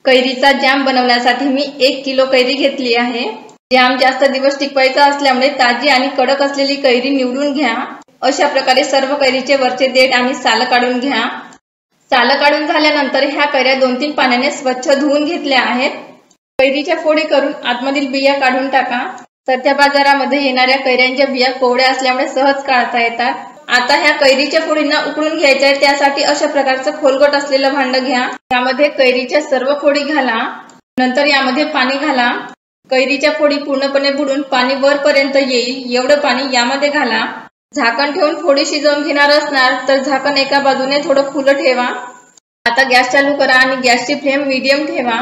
कैरीचा jam बनवण्यासाठी मी 1 kilo कैरी घेतली आहे। जॅम जास्त दिवस टिकवायचा असल्यामुळे ताजी आणि कडक असलेली कैरी निवडून घ्या। अशा प्रकारे सर्व कैरीचे वरचे देठ आणि साल काढून घ्या। साल काढून झाल्यानंतर ह्या कैऱ्या 2-3 पाण्याने स्वच्छ धुवून घेतल्या आहेत। कैरीच्या फोडी करून आतमधील बिया काढून टाका। सध्या बाजारामध्ये येणाऱ्या कैऱ्यांच्या बिया कोवड्या असल्यामुळे सहज काढता येतात। आता ह्या कैरीच्या फोडींना उकळून घ्यायचे आहे, त्यासाठी अशा प्रकारचं खोलगट असलेलं भांड घ्या। यामध्ये कैरीच्या सर्व फोडी घाला। नंतर यामध्ये पाणी घाला। कैरीच्या फोडी पूर्णपणे बुडून पाणी वरपर्यंत येईल एवढं पाणी यामध्ये घाला। झाकण ठेवून फोडी शिजवून घेणार असणार तर झाकण एका बाजूने थोडं खुलं ठेवा। आता गॅस चालू करा आणि गॅसची फ्लेम मीडियम ठेवा।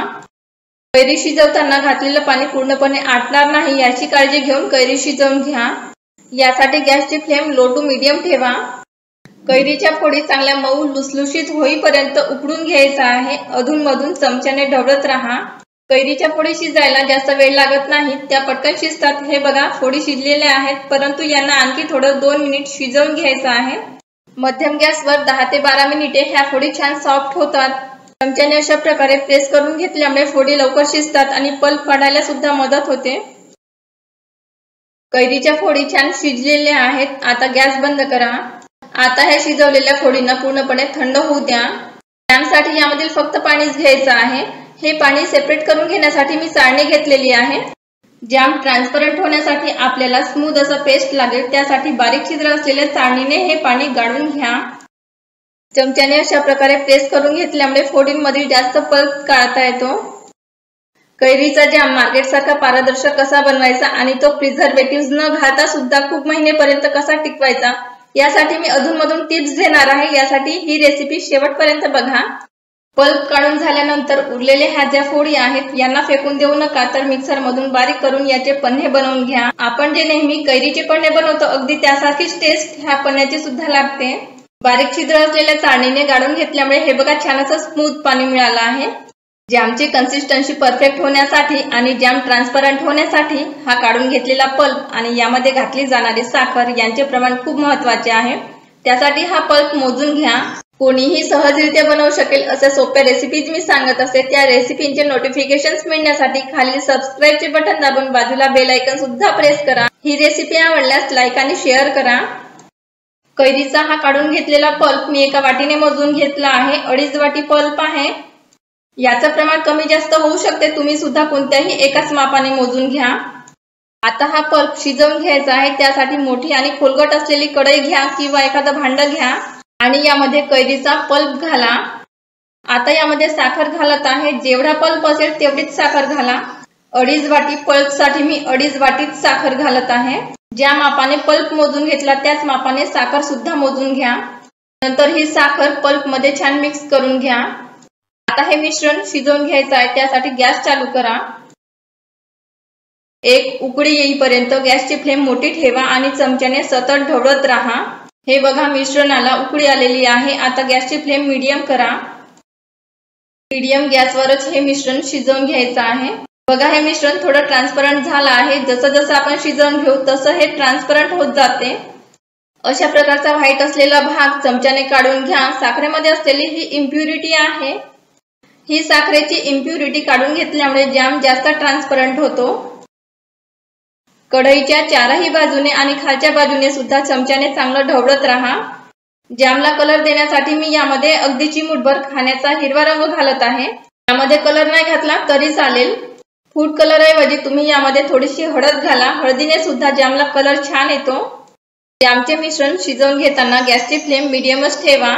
कैरी शिजवताना घातलेलं पाणी पूर्णपणे आटणार नाही याची काळजी घेऊन कैरी शिजवून घ्या। यासाठी गॅसची फ्लेम लो टू मीडियम ठेवा। कैरीच्या फोडी चांगल्या मऊ लुसलुशीत होईपर्यंत उकडून घ्यायचा आहे। अधूनमधून चमच्याने ढवळत राहा। कैरीच्या फोडी शिजायला जास्त वेळ लागत नाही, त्या पटकन शिजतात। हे बघा, फोडी शिजलेल्या आहेत, परंतु यांना आणखी थोडं 2 मिनिट शिजवून घ्यायचं आहे। मध्यम गॅसवर 10 ते 12 मिनिटे ह्या फोडी छान सॉफ्ट होतात। चमच्याने अशा प्रकारे प्रेस करून घेतल्यामुळे फोडी लवकर शिजतात आणि पल्प काढायला सुद्धा मदत होते। कैरीच्या फोडी छान शिजलेल्या आहेत। आता गॅस बंद करा। आता ह्या शिजवलेल्या फोडींना पूर्णपणे थंड होऊ द्या। जॅमसाठी यामधील फक्त पाणीच घ्यायचं आहे। हे पाणी सेपरेट करून घेण्यासाठी मी चाळणी घेतलेली आहे। जॅम ट्रान्सपरंट होण्यासाठी आपल्याला स्मूथ असं पेस्ट लागेल, त्यासाठी बारीक छिद्र असलेल्या चाळणीने हे पाणी गाळून घ्या। चमच्याने अशा प्रकारे प्रेस करून घेतल्यामुळे फोडींमधील जास्त पल्प काढता येतो। कैरीचा जॅम मार्केटसारखा पारदर्शक कसा बनवायचा आणि तो प्रिझर्वेटिव्ह न घालता सुद्धा खूप महिनेपर्यंत कसा टिकवायचा यासाठी मी अधूनमधून टिप्स देणार आहे। यासाठी ही रेसिपी शेवटपर्यंत बघा। पल्प काढून झाल्यानंतर उरलेले ह्या ज्या फोडी आहेत यांना फेकून देऊ नका, तर मिक्सर मधून बारीक करून याचे पन्हे बनवून घ्या। आपण जे नेहमी कैरीचे पन्हे बनवतो अगदी त्यासारखीच टेस्ट ह्या पन्ह्याची सुद्धा लागते। बारीक छिद्र असलेल्या चाळणीने गाळून घेतल्यामुळे हे बघा, छान असं स्मूथ पाणी मिळालं आहे। जॅमची कन्सिस्टन्सी परफेक्ट होण्यासाठी आणि जॅम ट्रान्सपरंट होण्यासाठी हा काढून घेतलेला पल्प आणि यामध्ये घातली जाणारी साखर यांचे प्रमाण खूप महत्त्वाचे आहे। त्यासाठी हा पल्प मोजून घ्या। कोणीही सहजरित्या बनवू शकेल अशा सोप्या रेसिपीज मी सांगत असते। त्या रेसिपींचे नोटिफिकेशन्स मिळण्यासाठी खाली सबस्क्राईबचे बटन दाबून बाजूला बेल आयकॉन सुद्धा प्रेस करा। ही रेसिपी आवडल्यास लाईक आणि शेअर करा। कैरीचा हा काढून घेतलेला पल्प मी एका वाटीने मोजून घेतला आहे। 2.5 वाटी पल्प आहे। याचं प्रमाण कमी जास्त होऊ शकते, तुम्ही सुद्धा कोणत्याही एकाच मापाने मोजून घ्या। आता हा पल्प शिजवून घ्यायचा आहे, त्यासाठी मोठी आणि खोलगट असलेली कढई घ्या किंवा एखादं भांड घ्या आणि यामध्ये कैरीचा पल्प घाला। आता यामध्ये साखर घालत आहे। जेवढा पल्प असेल तेवढीच साखर घाला। 2.5 वाटी पल्प साठी मी 2.5 वाटीच साखर घालत आहे। ज्या मापाने पल्प मोजून घेतला त्याच मापाने साखर सुद्धा मोजून घ्या। नंतर ही साखर पल्प मध्ये छान मिक्स करून घ्या। आता हे मिश्रण शिजवून घ्यायचं आहे, त्यासाठी गॅस चालू करा। एक उकळी येईपर्यंत गॅसची फ्लेम मोठी ठेवा आणि चमच्याने सतत ढवळत राहा। हे बघा, मिश्रणाला उकळी आलेली आहे। आता गॅसची फ्लेम मीडियम करा। मीडियम गॅसवरच हे मिश्रण शिजवून घ्यायचं आहे। बघा, हे मिश्रण थोडं ट्रान्सपरंट झालं आहे। जसं जसं आपण शिजवून घेऊ तसं हे ट्रान्सपरंट होत जाते। अशा प्रकारचा व्हाईट असलेला भाग चमच्याने काढून घ्या। साखरेमध्ये असलेली ही इम्प्युरिटी आहे। ही साखरेची इम्प्युरिटी काढून घेतल्यामुळे जॅम जास्त ट्रान्सपरंट होतो। कढईच्या चारही बाजूने आणि खालच्या बाजूने सुद्धा चमच्याने चांगलं ढवळत राहा। जॅमला कलर देण्यासाठी मी यामध्ये अगदी चिमूटभर खाण्याचा हिरवा रंग घालत आहे। यामध्ये कलर नाही घातला तरी चालेल। फूड कलर ऐवजी तुम्ही यामध्ये थोडीशी हळद घाला। हळदीने सुद्धा जॅमला कलर छान येतो। जॅमचे मिश्रण शिजवून घेताना गॅसची फ्लेम मीडियमच ठेवा।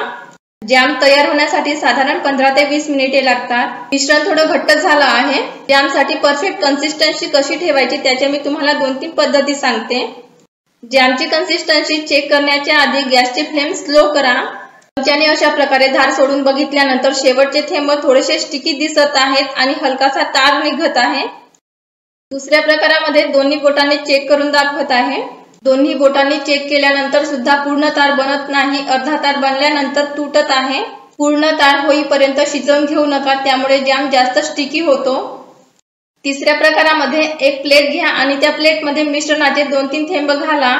जॅम तयार होण्यासाठी साधारण 15 ते 20 मिनिटे लागतात। मिश्रण थोडं घट्ट झालं आहे। जॅमसाठी परफेक्ट कन्सिस्टन्सी कशी ठेवायची त्याच्या मी तुम्हाला 2-3 पद्धती सांगते। जॅमची कन्सिस्टन्सी चेक करण्याच्या आधी गॅसची फ्लेम स्लो करा। चमच्याने अशा प्रकारे धार सोडून बघितल्यानंतर शेवटचे थेंब थोडेसे स्टिकी दिसत आहेत आणि हलकासा तार निघत आहे। दुसऱ्या प्रकारामध्ये दोन्ही बोटांनी चेक करून दाखवत आहे। दोन्ही बोटांनी चेक केल्यानंतर सुद्धा पूर्ण तार बनत नाही, अर्धा तार बनल्यानंतर तुटत आहे। पूर्ण तार होईपर्यंत शिजवून घेऊ नका, त्यामुळे जॅम जास्त स्टिकी होतो। तिसऱ्या प्रकारामध्ये एक प्लेट घ्या आणि त्या प्लेटमध्ये मिश्रणाचे 2-3 थेंब घाला।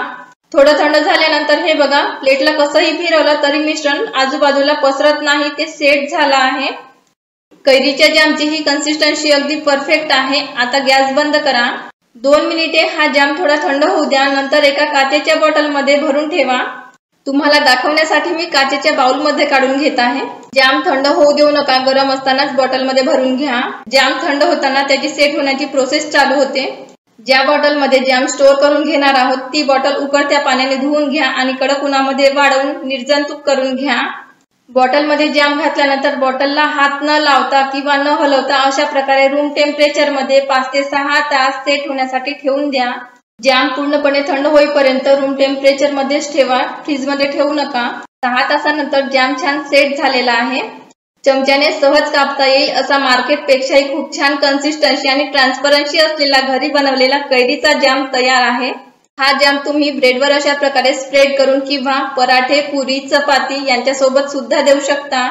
थोडं थंड झाल्यानंतर हे बघा, प्लेटला कसंही फिरवलं तरी मिश्रण आजूबाजूला पसरत नाही, ते सेट झालं आहे। कैरीच्या जॅमची ही कन्सिस्टन्सी अगदी परफेक्ट आहे। आता गॅस बंद करा। 2 मिनिटे हा जॅम थोडा थंड होऊ द्या। नंतर एका काचेच्या बॉटलमध्ये भरून ठेवा। तुम्हाला दाखवण्यासाठी मी काचेच्या बाउलमध्ये काढून घेत आहे। जॅम थंड होऊ देऊ नका, गरम असतानाच बॉटलमध्ये भरून घ्या। जॅम थंड होताना त्याची सेट होण्याची प्रोसेस चालू होते। ज्या बॉटलमध्ये जॅम स्टोअर करून घेणार आहोत ती बॉटल उकळत्या पाण्याने धुवून घ्या आणि कडक उन्हामध्ये वाळवून निर्जंतुक करून घ्या। बॉटलमध्ये जॅम घातल्यानंतर बॉटलला हात न लावता किंवा न हलवता अशा प्रकारे रूम टेम्परेचर मध्ये 5 ते 6 तास सेट होण्यासाठी ठेवून द्या। जॅम पूर्णपणे थंड होईपर्यंत रूम टेम्परेचर मध्येच ठेवा, फ्रीज मध्ये ठेवू नका। 6 तासानंतर जॅम छान सेट झालेला आहे। चमच्याने सहज कापता येईल असा मार्केट पेक्षाही खूप छान कन्सिस्टन्सी आणि ट्रान्सपरन्सी असलेला घरी बनवलेला कैरीचा जॅम तयार आहे। हा जॅम तुम्ही ब्रेडवर अशा प्रकारे स्प्रेड करून किंवा पराठे, पुरी, चपाती यांच्या सोबत सुद्धा देऊ शकता।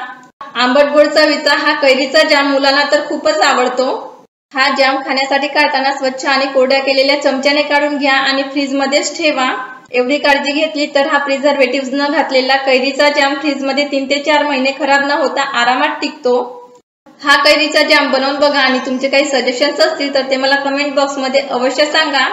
आंबट गोड चवीचा हा कैरीचा जॅम मुलांना तर खूपच आवडतो। हा जॅम खाण्यासाठी काढताना स्वच्छ आणि कोरड्या केलेल्या चमच्याने काढून घ्या आणि फ्रीज मध्येच ठेवा। एवढी काळजी घेतली तर हा प्रिझर्वेटिव्ह न घातलेला कैरीचा जॅम फ्रीज मध्ये 3 ते 4 महिने खराब न होता आरामात टिकतो। हा कैरीचा जॅम बनवून बघा आणि तुमचे काही सजेशन्स असतील तर ते मला कमेंट बॉक्स मध्ये अवश्य सांगा।